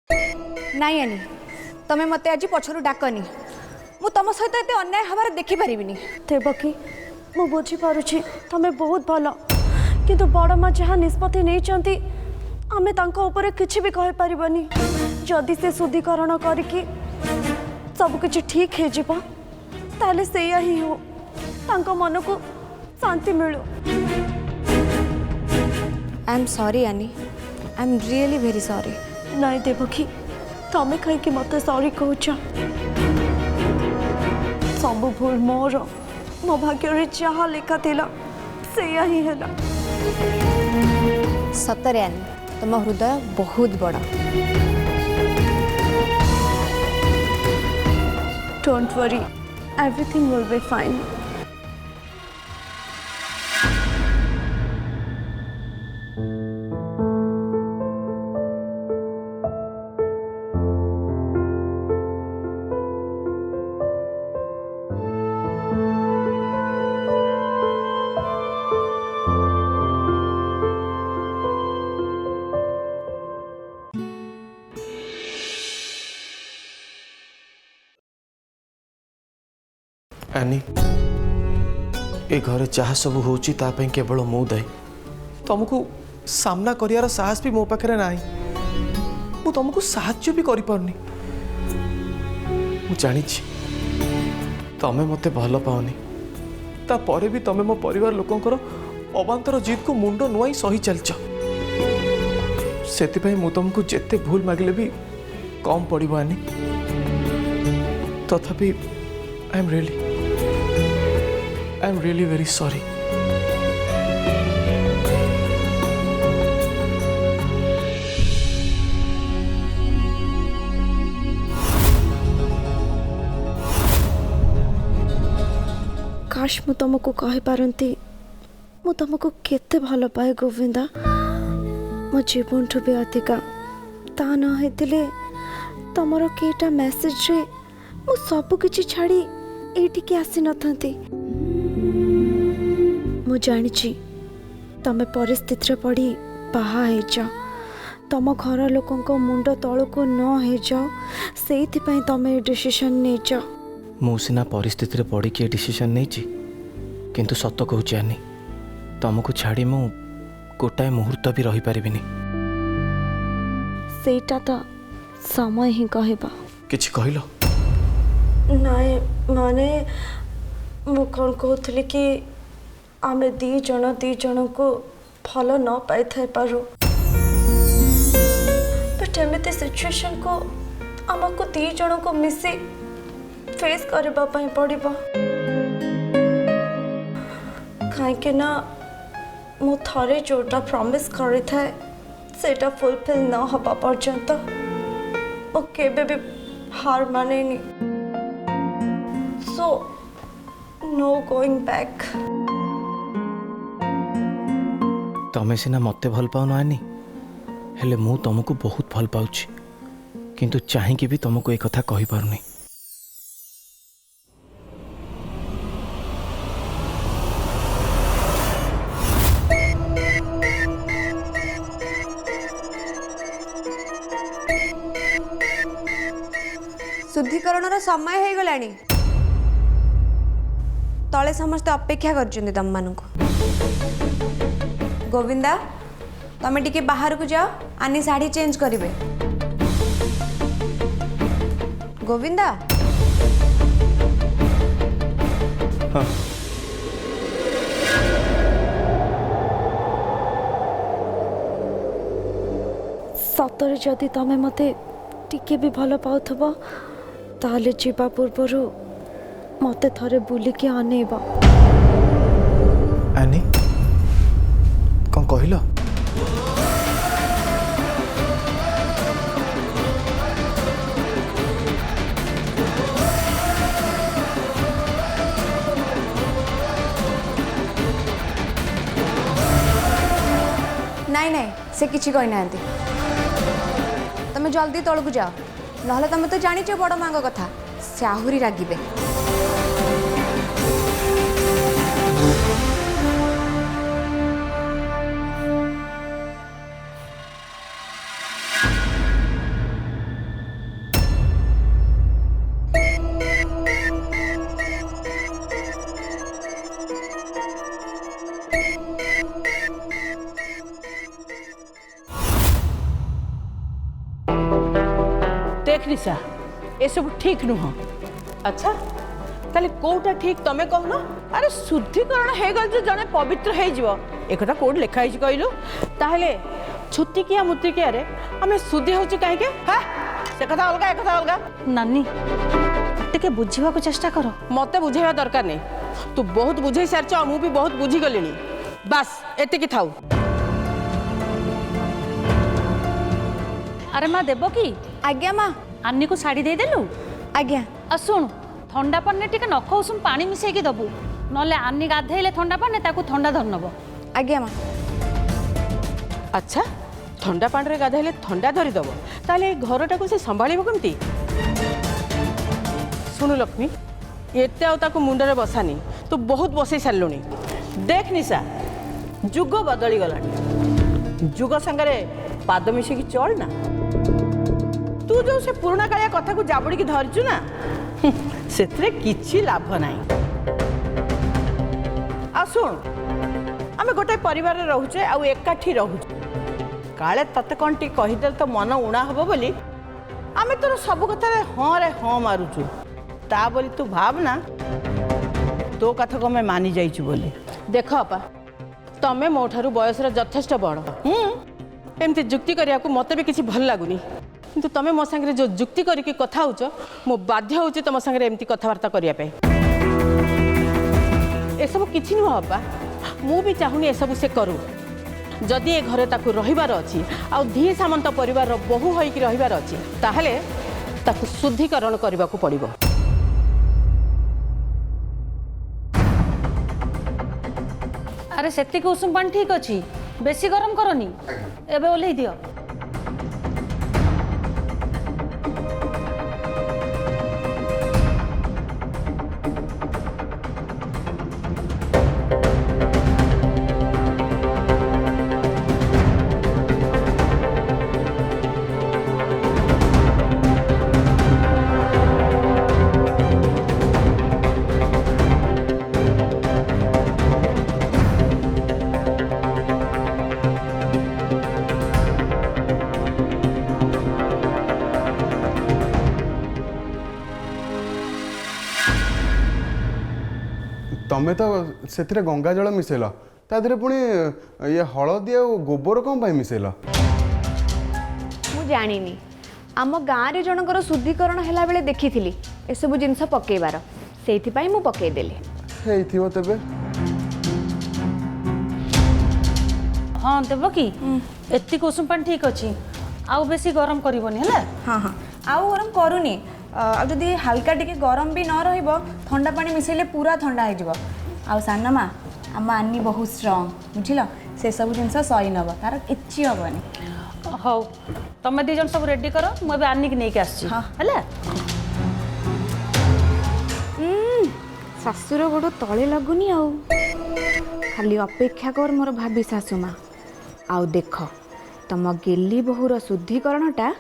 नाई आनी तमे मते आज पछरु डाकनी मु तुम सहित एते अन्याय हबार देखि परिबिनी। देवकी मु बुझी पारुछि तमे बहुत भलो किंतु बड़ माँ जहाँ निष्पत्ति नहीं आमे तांको ऊपर किछि भी कहि परिबनी। जदि से शुद्धिकरण करिकी सब किछि ठीक हे जिवो ताले सेया ही हो तांको मन को शांति मिलू। आई एम सॉरी आनी I am really very sorry. नहीं देवकी तमें कहीं मत सॉरी कहच सब भूल मोर मो भाग्य जहाँ लिखा थिला सेया ही हैला। सतरे आनी तुम हृदय बहुत बड़ा। Don't worry everything will be fine. आनी ए घरे जहाँ सब होची तापई केवल मु दायी। तुमको सामना करियार साहस भी मो पाखे ना। मु तुमको साहाय्य भी करि पारनी। मु जानी तमें मते भल पाओनी तापर भी तमें मो परिवार लोकंकर अबांतर जीत को मुंड नुआई सही चलच। से मु तुमको जेते भूल मागिले भी कम पड़ो आनी। तथापि I am really very sorry. काश मु तुमको कहि पारंती मु तुमको केते भल पाए गोविंदा। मो जीवन ठू भी अधिका ता न हेतिले तमरो केटा मेसेज रे मु सब किछि छाड़ी एठी के आसी नथंती। मु जानिछि तमे परिस्थिति रे पड़ी बाहा हे जा तम घर लोकंको मुंड तळको न हे जाओ सेइथि पई तमे डिसीजन नै जा। मु सिना परिस्थिति रे पड़ी के डिसीजन नै छी किंतु सत कहूची आनी तुमको छाड़ी मु गोटाए मुहूर्त भी रही पारिबिनी। सेटा तो समय ही कहबा। किछि कहिलो नाय माने मु कौन कहथली कि आमे दी जन को भल न पाई थाई पारो बट एमती सिचुएशन को आमको दी जन को मिसी फेस करबा पई पड़िबो। काहे ना मु थरे जोटा प्रॉमिस करि थाए सेटा फुलफिल न हबा पर्यंत ओ केबे भी हार मानेनी। So no going back. तमें सिना मते भल पाओ आनी हेले मु तुमको बहुत भल पाउछि किंतु चाहिए भी तुमको एक कथा कहि पारुनी। शुद्धिकरण समय हो गलानी तले समस्त अपेक्षा कर तम मानक। गोविंदा तमें टिके बाहर को जाओ आनी साड़ी चेंज करिवे। गोविंदा हाँ। सतरे जदि तमें मते टिके भी भल पाउथबो ताले जीवा पूर्वरु मते थरे बुलिकी अनेबा। आनी कौन कहलो नाई नाई से किछि कहि नांती। तमें जल्दी तलू जाओ नहले तमें तो जानिଛ बड़ मांग कथा से आहुरी रागिबे। देख निशा ए सब ठीक नुह। अच्छा ताले कोटा ठीक तमे कहून। अरे शुद्धिकरण हे गल जो जने पवित्र हे जीव एक कथा कोड लिखा है कहलु ताहले छुतिकिया मुतिकिया रे हमें शुद्धि होची काहे के? हां से कथा अलगा एक कथा अलगा। नानी टिके बुझिबा को चेष्टा करो। मते बुझेवा दरकार नहीं। तू बहुत बुझे सारछ मु भी बहुत बुझी गलिनी। बस एते की थाउ। अरे माँ देव की आज्ञा माँ। आनी को शाड़ी दे देलु। आज्ञा। आ सुन ठंडा पानी टिके नख उषुम पानी मिसेकी दबु नले आनी गाधेले ठंडा पानी ताकू ठंडा धरनब। आज्ञा माँ। अच्छा ठंडा पानी रे गाधेले ठंडा धरी दबो ताले घरटा को से संभाळिबो केमती? सुनु लक्ष्मी एते आउ ताकू मुंडरे बसानी। तू बहुत बसई सारलुनी। देख निशा जुग बदली गलानी। जुग संगरे पाद मिसेकी चल ना। तू जो से पुराना कालिया कथा को जाबड़ी की धरचु ना सेतरे किछि लाभ नाही। आ सुन आमे गोटे परिवार रे रहउचे आ एकाठी रहउचे काले तते कोन टी कहिदल तो मन उणा हबो बोली आमे तोर सब कथा रे हां मारुचु ता बोली तू भावना तो कथा को मैं मानी जाइछु बोली। देख अपा तमे मोठारु बयस रे यथेष्ट बड़ एमती जुक्ति करिया को मते भी किछि भल लागुनी किंतु तमे मो संगे जो जुक्ति करिके कथा होच मो बाध्य होची तम संगे एमती कथावार्ता करिया पे। ए सब किछि न अपा मु भी चाहुनी ए सब से करू। जदि ए घरे ताकू रहिबार अछि आ धी सामंत परिवार रो बहु होई कि रहिबार अछि ताहले ताकू शुद्धिकरण करबा को पड़िबो। अरे सेति को उषुम पानी ठीक अछि बेसी गरम करनी एबे ओलै दियो। तमें तो से गंगा जल मिसेल ता देहरे पुणी ये हलदी आ गोबर कौन पाई मिसेल? मु जानिनी आम गाँव रे जनकर शुद्धिकरण हैला बेले देखिथिली ए सब जिंस पकेइबार सेइथि पई मु पकेइ देली। हेइथिबो तबे। हाँ देव की एति उषुम पानी ठीक अछि आउ बेसी गरम करबनी हला। हाँ हाँ आउ गरम करूनी आ जदि हल्का टिके गरम भी न रहिबो ठंडा पानी मिसेले पूरा ठंडा हो जिवो। आ साना मा आम आनी बहुत स्ट्रांग बुझिल से सब जिनस सही नब तार किछि हबनी। हौ तमे दी जन सब रेडी करो मु एबे आनी के नै के आछि हला। शाशुर गोड़ तले लगुनी आउ खाली अपेक्षा कर मोर भाभी सासुमा आउ देख तम गेली बहुर शुद्धिकरणटा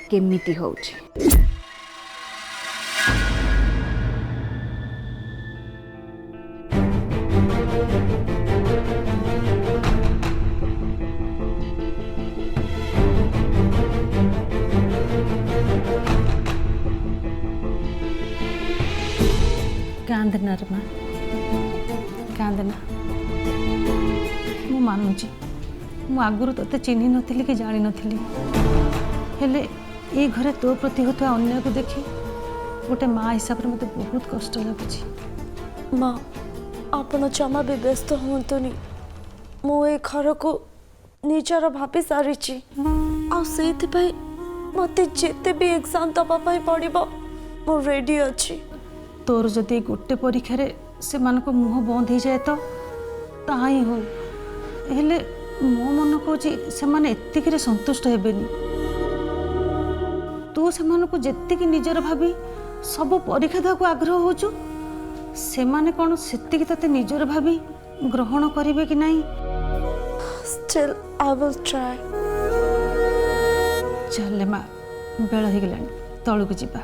केमिति होउछि। कांदना रे माँ कांदना मु मानुची मु आगुरु तते चिन्हि नथिली कि जानि नथिली हेले ए घरे तो प्रति होता अन्य को देखि गोटे माँ हिसाब रे मते बहुत कष्ट लागुची। माँ आपण जमा भी व्यस्त हुंतुनी मु ए घर को निजर भाभी सारिची आ सेति पई मते जेते भी एग्जाम दबा पई पड़िबो मु रेडी अछि। तोर जदि गोटे परीक्षा रे से मान को मुह बंद हो जाए तो ताही हो हेले मो मन को से माने एतिक रे संतुष्ट हेबेनी। तू से मान को जेतिक निजर भाभी सब परीक्षा देवाक आग्रह होचु से माने कोन सेतिक तते निजर भाभी ग्रहण करिवे कि नहीं? Still I will try. चल माँ बेल हो गलानी तलू को जीवा।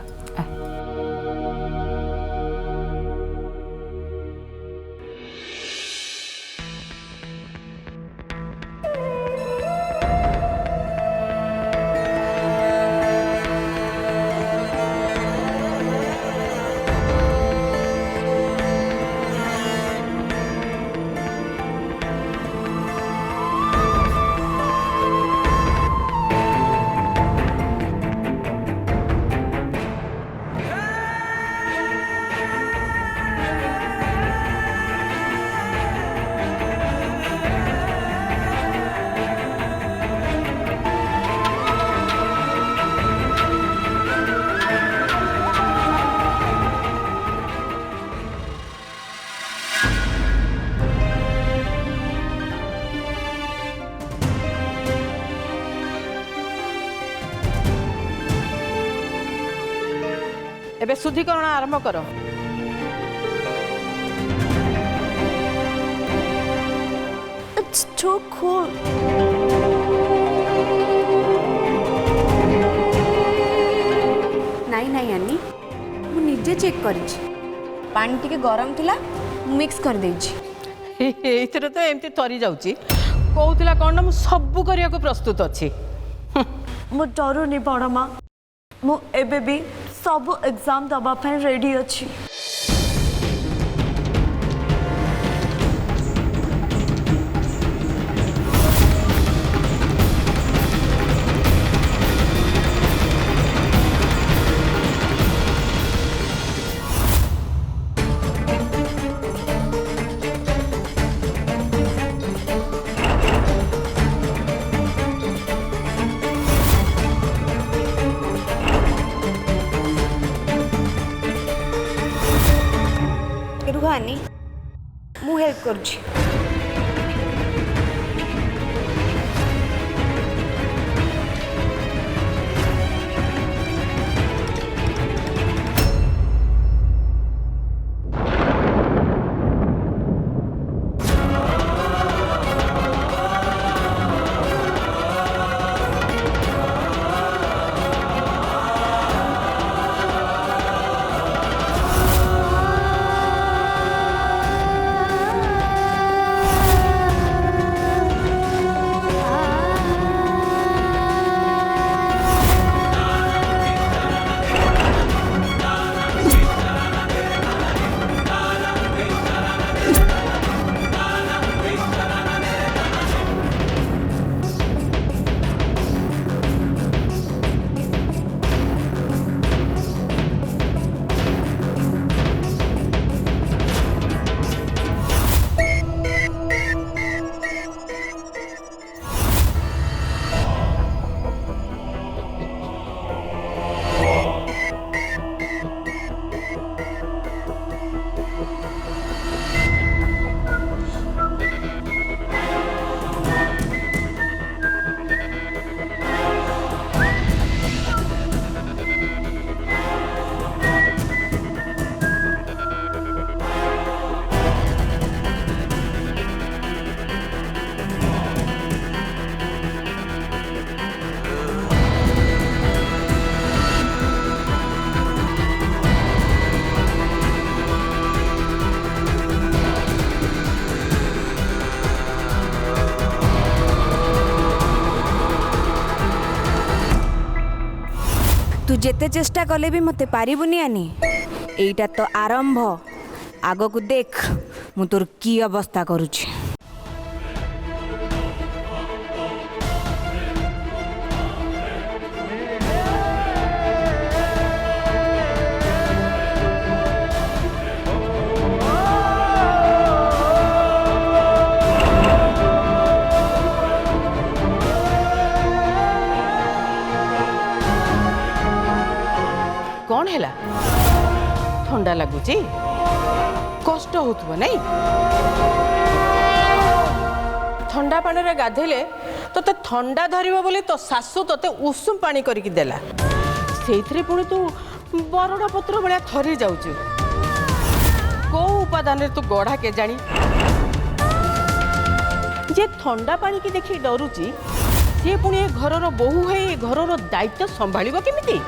एबे शुद्धिकरण आरंभ कर। It's too cool. ନାଇଁ ନାଇଁ ଆନି ମୁଁ ନିଜେ ଚେକ୍ କରିଛି ପାଣି ଟିକେ ଗରମ ଥିଲା ମିକ୍ସ କରିଦେଇଛି। ଏଇଥିରେ ତ ଏମିତି ତରି ଯାଉଛି କହୁଥିଲା କ'ଣ ନା ମୁଁ ସବୁ କରିବାକୁ ପ୍ରସ୍ତୁତ ଅଛି। ମୁଁ ଡରୁନି ବଡ଼ ମା, ମୁଁ ଏବେ ବି ସବୁ ଏକ୍ଜାମ୍ ଦେବା ପାଇଁ ରେଡ଼ି ଅଛି। ରୁହ ଆନି ମୁଁ ହେଲ୍ପ କରୁଛି। तू जेते चेष्टा कले भी मते पारिबुनी आनी एईटा तो आरंभ आग को देख मु तोर की अवस्था करूची। कौन है ठंडा लगुच कष्ट हो नहीं ठंडा पानी रे गाधेले तो ठंडा धरिबो बोली तो सासू तोते उषुम पानी करके देला सेइथरे पुणी तू बरड़ा पत्र भलिया थरी जाउछु को उपादान रे तू गढ़ा के जानी जे ठंडा पानी की देखि डरुची से पुणी घरर बोहू है घरर दायित्व संभाळिबो केमिति।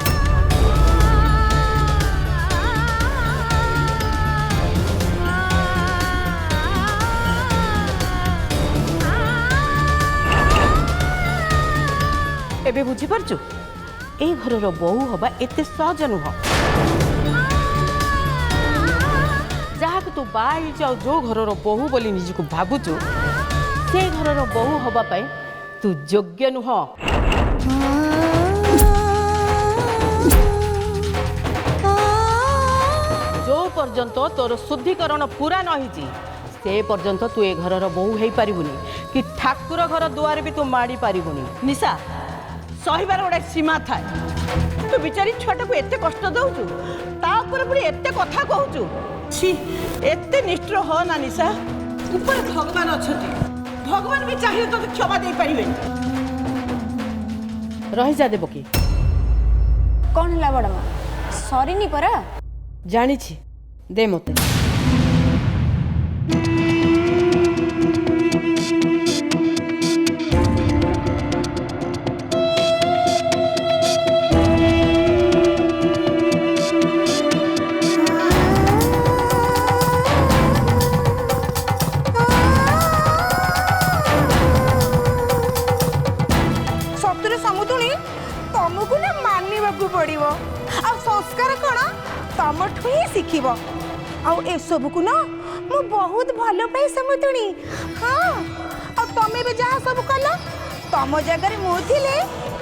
एबे बुझी पारछु ए घरर बोहू हवा एते सहज नुह जहाँ तू बाई जाओ जो घरर बोहू बोली निजको भाबुचु से घरर बोहू हवा पाई तू योग्य नुह। जो पर्यंत तोर शुद्धिकरण पूरा न होईची से पर्यंत तू ए घरर बोहू हेई पारिबुनी कि ठाकुर घर दुआर भी तू माड़ी पारिबुनी। निशा सहीबार गोटे सीमा थाए तू बिचारी छुआटा को एते कष्ट दउचु तापर पुणी एते कथा कहूचु छी एते निष्ठुर हो ना निशा ऊपर भगवान अछती भगवान भी चाहिए तो क्षमा दे पारिबे रही जा देबो की कौन है बड़ माँ ସରିନି ପରା। ଜାଣିଛି, ଦେ ମୋତେ। ସତରେ ସମୁଦୁଣୀ ତମକୁ ନା ମାନିବାକୁ ପଡିବ। ଆଉ ସଂସ୍କାର କଣ ତମଠୁ ହିଁ ଶିଖିବ। ଆଉ ଏସବୁକୁ ନା ମୁଁ ବହୁତ ଭଲ ପାଏ ସମୁଦୁଣୀ। ହଁ, ଆଉ ତମେ ବି ଯାହା ସବୁ କଲ ତମ ଜାଗାରେ ମୁଁ ଥିଲେ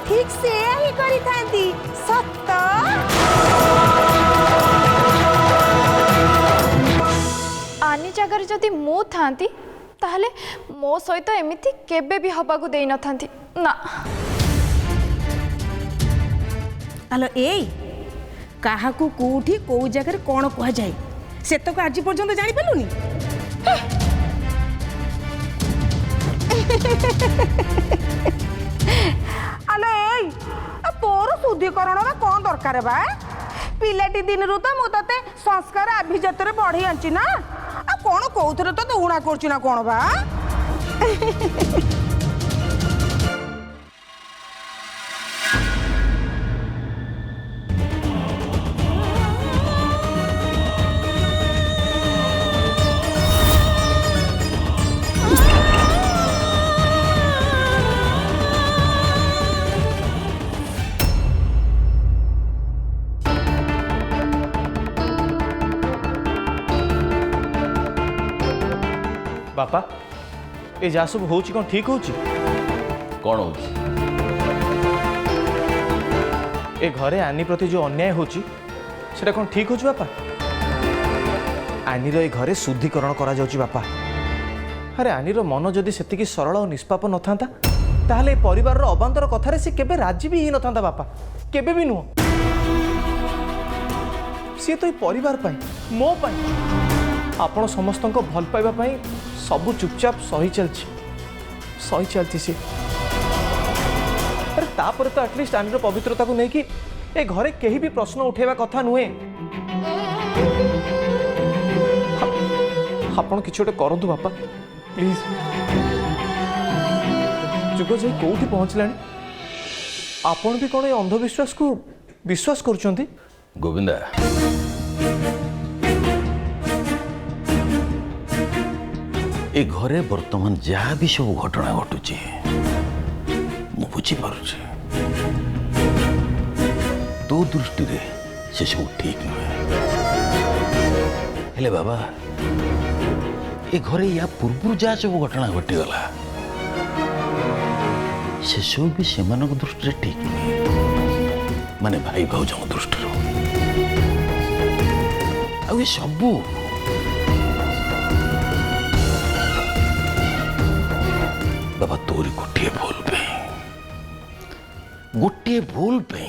ଠିକ ସେୟା ହିଁ କରିଥାନ୍ତି। ସତ। ଆନି ଜାଗାରେ ଯଦି ମୁଁ ଥାନ୍ତି ତାହେଲେ ମୋ ସହିତ ଏମିତି କେବେ ବି ହବାକୁ ଦେଇନଥାନ୍ତି ନା। ଆଲୋ ଏଇ କାହାକୁ କୋଉଠି କୋଉ ଜାଗାରେ କଣ କୁହାଯାଏ ସେତକ ଆଜି ପର୍ଯ୍ୟନ୍ତ ଜାଣିପାରିଲୁନି? ଆଲୋ ଏଇ ତୋର ଶୁଦ୍ଧିକରଣ ବା କଣ ଦରକାର ବା? ପିଲାଟି ଦିନରୁ ତ ମୁଁ ତତେ ସଂସ୍କାର ଆଭିଜାତରେ ବଢେଇ ଆଣିଛି ନା। ଆଉ କଣ କୋଉଥିରେ ତତେ ଉଣା କରୁଛି ନା କଣ ବା? बापा ये जहाँ सब होची कौन ठीक होची? कौन होची? ए घरे आनी प्रति जो अन्याय होची सेटा कौन ठीक होची बापा? आनी रो ए घरे शुद्धिकरण करा जाउची बापा। अरे आनी रो मन जदि सेतिकी सरल और निष्पाप न थांता ताहले परिवार रो अबांतर कथारे से केबे राजी भी ही न थांता बापा। केबे भी नुह। सी तो परिवार पाई मो पाई आपण समस्त भल पाइबा पाई सबू चुपचाप सही चलती सी। अरे तापर तो एटलिस्ट आनी पवित्रता को लेकिन ए घरे कहीं भी प्रश्न उठेवा कथा नुहे। आपण किछ गोटे करंतु बापा प्लीज। जुग जाई कोठी पहुंचलानी आपण भी कोन ए अंधविश्वास को विश्वास करूछंती? गोविंदा ए घरे वर्तमान जहाँ भी सब घटना घटुची मु बुझीपारुଛି तो दृष्टि रे से सब ठीक नुहे। हेले बाबा ए घरे या पूर्व जहाँ सब घटना घटीगला से सब भी सेमानक दृष्टि रे ठीक नुहे। माने भाई भाउज दृष्टि आ ये सबू बाबा तोरी गोटे भूल पे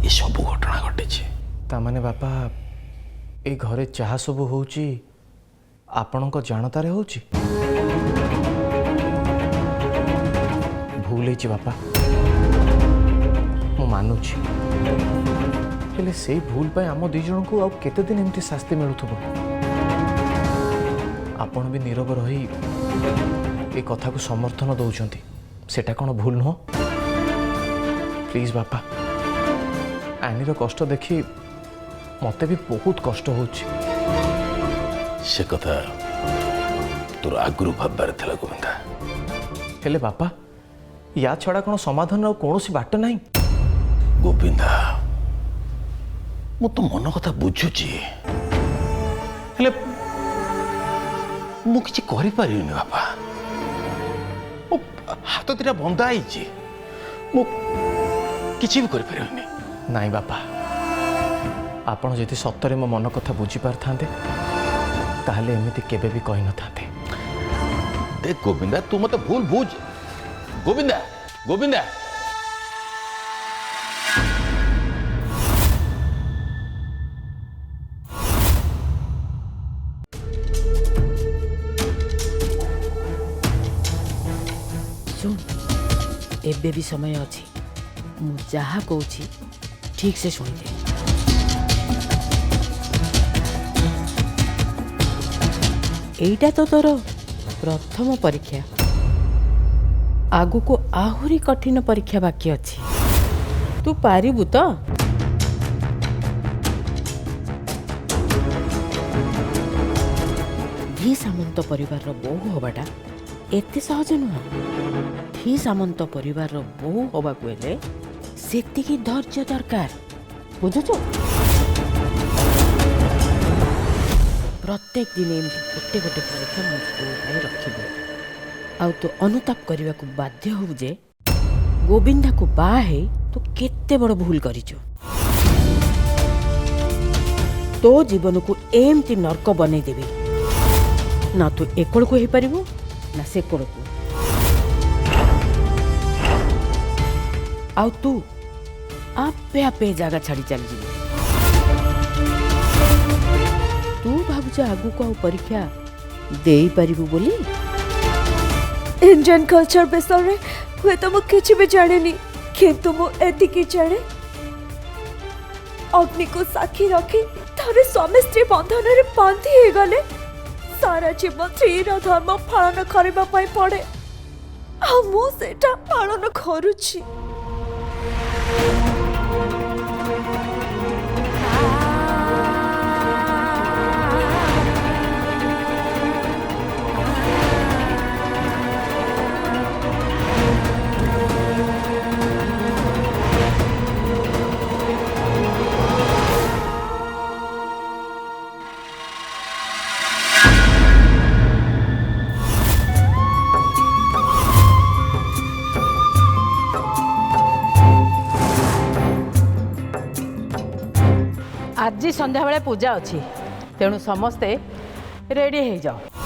ये सब घटना घटी। तामाने बापा ए घरे चाह सब होची आपणक जानतारे होची? भूल है बापा मु मानुची। हेले से भूल पाए आम दी जन को आउ केते दिन एमती शास्ति मिलुथबो? आपण भी नीरव रही ए कथा को समर्थन दौरान सेटा कौन भूल नुह? प्लीज बापा आनी रो कष्ट देखी मते भी बहुत कष्ट होची। से कथा तोर आगुरु भाबार थिला गोविंदा। हेले बापा या छड़ा कौन समाधान और कौन सी बाट नहीं? गोविंदा मु तो मन कथा बुझुची हेले मु किछि करि पारिनी बापा। मो हाथ दिटा बंधा आईची मु किछि भी करि पारिनी। नहीं बापा आपण जदि सत्तरे मो मन कथा बुझी पारथांते ताहले एमिति केबे भी कहि न थांते। देख गोविंदा तू मत भूल बुझ। गोविंदा गोविंदा सुन एबे भी समय अच्छी मु जहा कहूँ ठीक से शुणी दे। एईटा तो तोर प्रथम परीक्षा आगु को आहुरी कठिन परीक्षा बाकी अछि तू पारिबु तो धी सामंत परिवार रो बोहू हबाटा एते सहज नुह धी सामंत परिवार रो बोहू हबा को हेले सेतिकी धैर्य दरकार बुझुचो प्रत्येक दिन एमती गोटे गोटे परीक्षा मु तो भाई रखिबे आउ तो अनुताप करने को बाध्य हो जे गोविंदा को बाहे तो केते बड़ भूल करिचो तो जीवन को एमती नरक बनै देबी ना तो एकड़ को ही परिबो ना से कड़ को आउ तू आपे आपे जगह छाड़ी चल जी तू भाबुछ आगु को परीक्षा देई परिबो बोली इंडियन कल्चर विषय में हुए तो मुझे किसी भी जाने नहीं किंतु मु एतिकी जाने अग्नि को साक्षी रखी थारे स्वामी स्त्री बंधन रे बांधी हे गले सारा जीवन स्त्री धर्म पालन करबा पई पड़े आ मु सेटा पालन करूची आज संध्या बेले पूजा अच्छी तेणु समस्ते रेडी हो जाओ